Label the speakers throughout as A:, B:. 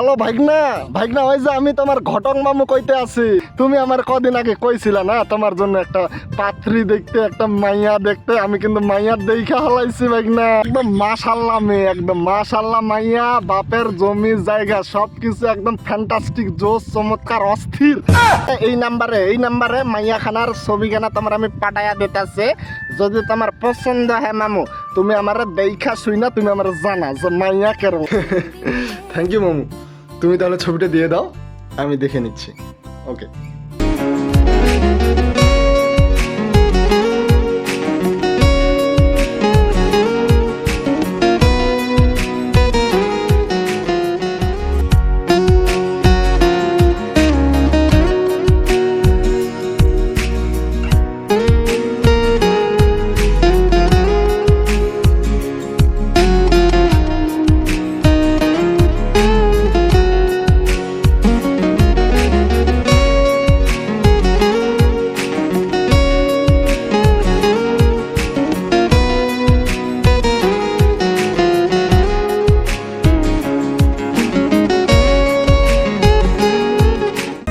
A: Hello ভাইগনা, ভাইগনা ওই যে আমি তোমার ঘটক মামু কইতে আছি। তুমি আমার কদিন আগে কইছিলা না তোমার জন্য একটা পাত্রী দেখতে, একটা মাইয়া দেখতে। আমি কিন্তু মাইয়ার দেখা হলাইছি ভাইগনা। একদম মাশাআল্লাহ মেয়ে, একদম মাশাআল্লাহ মাইয়া, বাপের জমি জায়গা সবকিছু একদম ফ্যান্টাস্টিক, জোস, চমৎকার, অস্থির। এই নাম্বারে মাইয়া খানার ছবি খানা তোমার আমি পাঠাইয়া দিতেছে। যদি তোমার পছন্দ হয় মামু, তুমি আমার দেখা শুই না, তুমি আমার জানা যে মাইয়া কেরম। থ্যাংক ইউ মামু, তুমি তাহলে ছবিটা দিয়ে দাও, আমি দেখে নিচ্ছি। ওকে।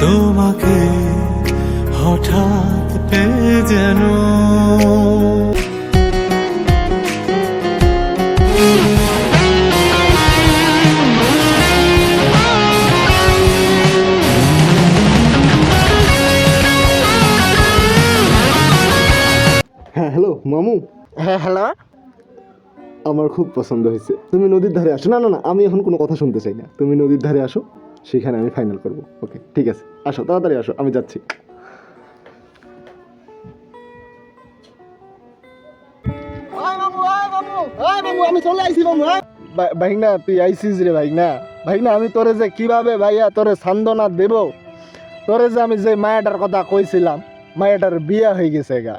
B: তোমাকে হঠাৎ পেয়ে যেন
A: হ্যাঁ হ্যালো মামু। হ্যাঁ হ্যালো, আমার খুব পছন্দ হয়েছে। তুমি নদীর ধারে আসো। না না না, আমি এখন কোনো কথা শুনতে চাই না। তুমি নদীর ধারে আসো, সেখানে আমি ফাইনাল করব। ওকে ঠিক আছে, আসো তাড়াতাড়ি আসো, আমি যাচ্ছি। আমি চলে আইছি মামু। ভাইনা তুই আইসিস রে ভাইনা। ভাইনা আমি তোরে যে কিভাবে ভাইয়া তোরে সান্ত্বনা দেব, তোরে যে আমি যে মায়াটার কথা কইছিলাম, মায়াটার বিয়া হয়ে গেছে গা।